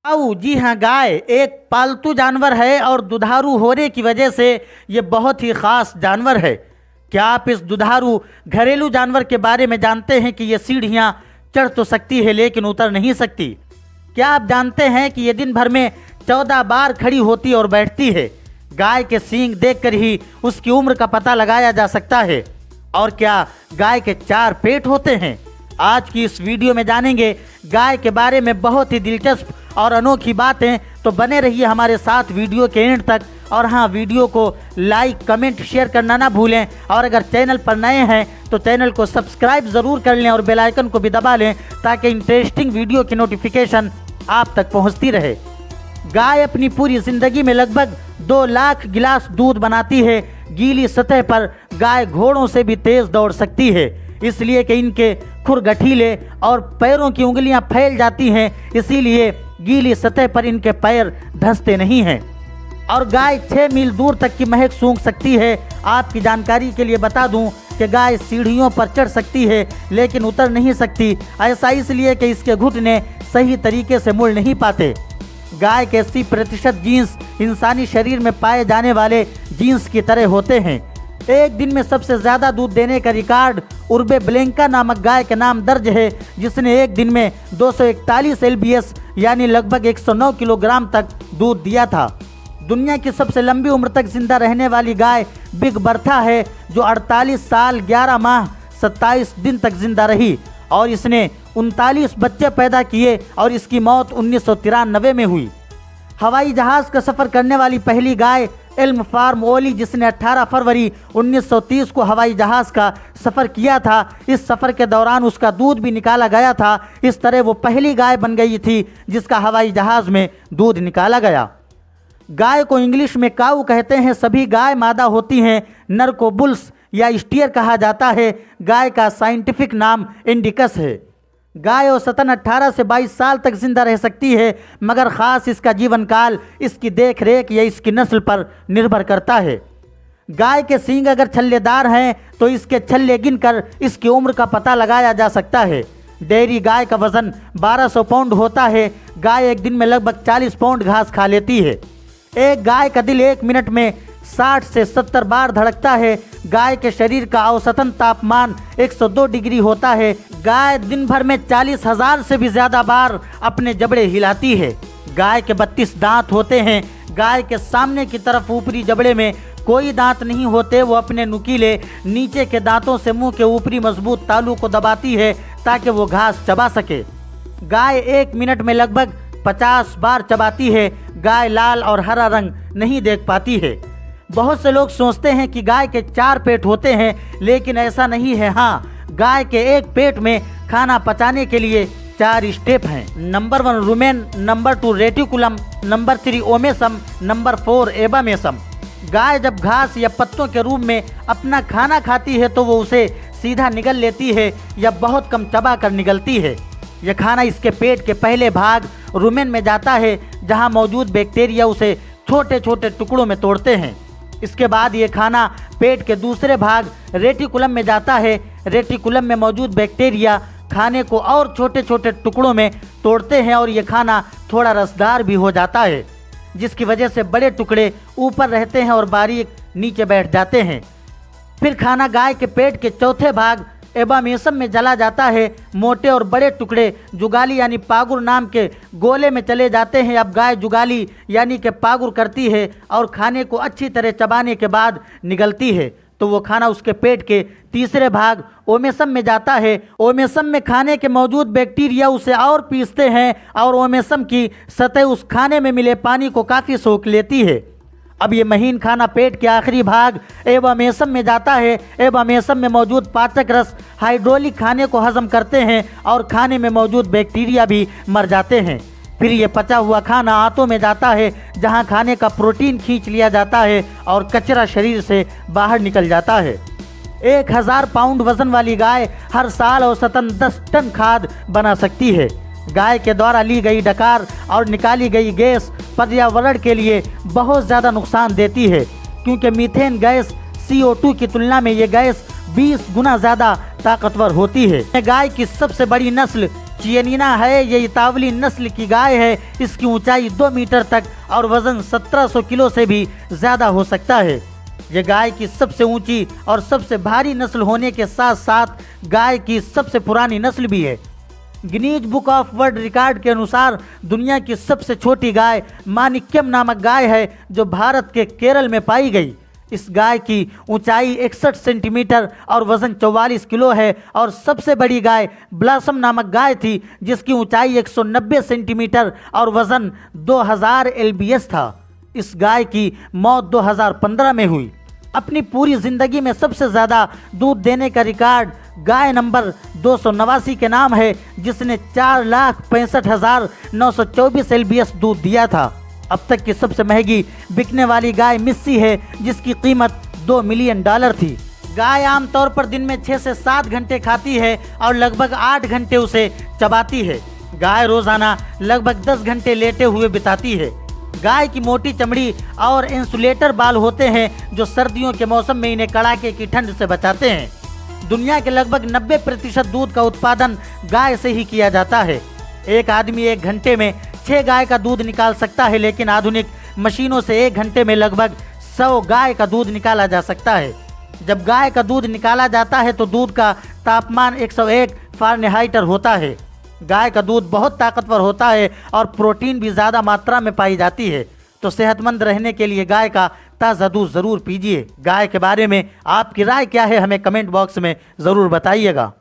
जी हाँ, गाय एक पालतू जानवर है और दुधारू होने की वजह से ये बहुत ही ख़ास जानवर है। क्या आप इस दुधारू घरेलू जानवर के बारे में जानते हैं कि ये सीढ़ियाँ चढ़ तो सकती है लेकिन उतर नहीं सकती? क्या आप जानते हैं कि ये दिन भर में 14 बार खड़ी होती और बैठती है? गाय के सींग देखकर ही उसकी उम्र का पता लगाया जा सकता है। और क्या गाय के 4 पेट होते हैं? आज की इस वीडियो में जानेंगे गाय के बारे में बहुत ही दिलचस्प और अनोखी बातें। तो बने रहिए हमारे साथ वीडियो के एंड तक। और हाँ, वीडियो को लाइक कमेंट शेयर करना ना भूलें। और अगर चैनल पर नए हैं तो चैनल को सब्सक्राइब ज़रूर कर लें और बेल आइकन को भी दबा लें ताकि इंटरेस्टिंग वीडियो की नोटिफिकेशन आप तक पहुँचती रहे। गाय अपनी पूरी ज़िंदगी में लगभग 2 लाख गिलास दूध बनाती है। गीली सतह पर गाय घोड़ों से भी तेज़ दौड़ सकती है, इसलिए कि इनके खुर गठीले और पैरों की उंगलियां फैल जाती हैं, इसीलिए गीली सतह पर इनके पैर धंसते नहीं हैं। और गाय 6 मील दूर तक की महक सूंघ सकती है। आपकी जानकारी के लिए बता दूं कि गाय सीढ़ियों पर चढ़ सकती है लेकिन उतर नहीं सकती। ऐसा इसलिए कि इसके घुटने सही तरीके से मुड़ नहीं पाते। गाय के 80% जीन्स इंसानी शरीर में पाए जाने वाले जीन्स की तरह होते हैं। एक दिन में सबसे ज़्यादा दूध देने का रिकॉर्ड उर्बे ब्लेंका नामक गाय के नाम दर्ज है, जिसने एक दिन में 241 LBS यानी लगभग 109 किलोग्राम तक दूध दिया था। दुनिया की सबसे लंबी उम्र तक जिंदा रहने वाली गाय बिग बर्था है, जो 48 साल 11 माह 27 दिन तक जिंदा रही और इसने 39 बच्चे पैदा किए और इसकी मौत 1993 में हुई। हवाई जहाज़ का सफ़र करने वाली पहली गाय एल्म फार्म ओली, जिसने 18 फरवरी 1930 को हवाई जहाज़ का सफ़र किया था। इस सफ़र के दौरान उसका दूध भी निकाला गया था। इस तरह वो पहली गाय बन गई थी जिसका हवाई जहाज़ में दूध निकाला गया। गाय को इंग्लिश में काऊ कहते हैं। सभी गाय मादा होती हैं। नर को बुल्स या स्टीयर कहा जाता है। गाय का साइंटिफिक नाम इंडिकस है। गाय औसतन 18 से 22 साल तक जिंदा रह सकती है, मगर ख़ास इसका जीवन काल इसकी देख रेख या इसकी नस्ल पर निर्भर करता है। गाय के सींग अगर छल्लेदार हैं तो इसके छल्ले गिनकर इसकी उम्र का पता लगाया जा सकता है। डेयरी गाय का वज़न 1200 पाउंड होता है। गाय एक दिन में लगभग 40 पाउंड घास खा लेती है। एक गाय का दिल 1 मिनट में 60 से 70 बार धड़कता है। गाय के शरीर का औसतन तापमान 102 डिग्री होता है। गाय दिन भर में 40,000 से भी ज़्यादा बार अपने जबड़े हिलाती है। गाय के 32 दांत होते हैं। गाय के सामने की तरफ ऊपरी जबड़े में कोई दांत नहीं होते। वो अपने नुकीले नीचे के दांतों से मुंह के ऊपरी मजबूत तालू को दबाती है ताकि वो घास चबा सके। गाय 1 मिनट में लगभग 50 बार चबाती है। गाय लाल और हरा रंग नहीं देख पाती है। बहुत से लोग सोचते हैं कि गाय के 4 पेट होते हैं, लेकिन ऐसा नहीं है। हाँ, गाय के एक पेट में खाना पचाने के लिए 4 स्टेप हैं। Number 1 rumen, number 2 reticulum, number 3 omasum, number 4 एबामेसम। गाय जब घास या पत्तों के रूप में अपना खाना खाती है तो वो उसे सीधा निगल लेती है या बहुत कम चबा कर निगलती है। यह खाना इसके पेट के पहले भाग रुमेन में जाता है, जहाँ मौजूद बैक्टीरिया उसे छोटे छोटे टुकड़ों में तोड़ते हैं। इसके बाद ये खाना पेट के दूसरे भाग रेटिकुलम में जाता है। रेटिकुलम में मौजूद बैक्टीरिया खाने को और छोटे छोटे टुकड़ों में तोड़ते हैं और ये खाना थोड़ा रसदार भी हो जाता है, जिसकी वजह से बड़े टुकड़े ऊपर रहते हैं और बारीक नीचे बैठ जाते हैं। फिर खाना गाय के पेट के चौथे भाग एबामेसम में चला जाता है। मोटे और बड़े टुकड़े जुगाली यानी पागुर नाम के गोले में चले जाते हैं। अब गाय जुगाली यानी कि पागुर करती है और खाने को अच्छी तरह चबाने के बाद निगलती है, तो वो खाना उसके पेट के तीसरे भाग ओमेसम में जाता है। ओमेसम में खाने के मौजूद बैक्टीरिया उसे और पीसते हैं और ओमेसम की सतह उस खाने में मिले पानी को काफ़ी सोख लेती है। अब ये महीन खाना पेट के आखिरी भाग एबामेसम में जाता है। एबामेसम में मौजूद पाचक रस हाइड्रोलिक खाने को हजम करते हैं और खाने में मौजूद बैक्टीरिया भी मर जाते हैं। फिर ये पचा हुआ खाना आंतों में जाता है, जहां खाने का प्रोटीन खींच लिया जाता है और कचरा शरीर से बाहर निकल जाता है। 1000 पाउंड वजन वाली गाय हर साल औसतन 10 टन खाद बना सकती है। गाय के द्वारा ली गई डकार और निकाली गई गैस पर्यावरण के लिए बहुत ज़्यादा नुकसान देती है, क्योंकि मीथेन गैस CO2 की तुलना में ये गैस 20 गुना ज़्यादा ताकतवर होती है। गाय की सबसे बड़ी नस्ल चियनिना है, ये इतावली नस्ल की गाय है। इसकी ऊंचाई 2 मीटर तक और वजन 1700 किलो से भी ज़्यादा हो सकता है। ये गाय की सबसे ऊंची और सबसे भारी नस्ल होने के साथ साथ गाय की सबसे पुरानी नस्ल भी है। Guinness book of world record के अनुसार दुनिया की सबसे छोटी गाय माणिक्यम नामक गाय है, जो भारत के केरल में पाई गई। इस गाय की ऊंचाई 61 सेंटीमीटर और वजन 44 किलो है। और सबसे बड़ी गाय ब्लॉसम नामक गाय थी, जिसकी ऊंचाई 190 सेंटीमीटर और वजन 2000 LBS था। इस गाय की मौत 2015 में हुई। अपनी पूरी जिंदगी में सबसे ज़्यादा दूध देने का रिकॉर्ड गाय नंबर 289 के नाम है, जिसने 4,65,924 LBS दूध दिया था। अब तक की सबसे महंगी बिकने वाली गाय मिस्सी है, जिसकी कीमत $2 मिलियन थी। गाय आमतौर पर दिन में 6 से 7 घंटे खाती है और लगभग 8 घंटे उसे चबाती है। गाय रोजाना लगभग 10 घंटे लेटे हुए बिताती है। गाय की मोटी चमड़ी और इंसुलेटर बाल होते हैं, जो सर्दियों के मौसम में इन्हें कड़ाके की ठंड से बचाते हैं। दुनिया के लगभग 90% दूध का उत्पादन गाय से ही किया जाता है। एक आदमी 1 घंटे में 6 गाय का दूध निकाल सकता है, लेकिन आधुनिक मशीनों से 1 घंटे में लगभग 100 गाय का दूध निकाला जा सकता है। जब गाय का दूध निकाला जाता है तो दूध का तापमान 101 फ़ारेनहाइट होता है। गाय का दूध बहुत ताकतवर होता है और प्रोटीन भी ज़्यादा मात्रा में पाई जाती है। तो सेहतमंद रहने के लिए गाय का ताज़ा दूध ज़रूर पीजिए। गाय के बारे में आपकी राय क्या है, हमें कमेंट बॉक्स में ज़रूर बताइएगा।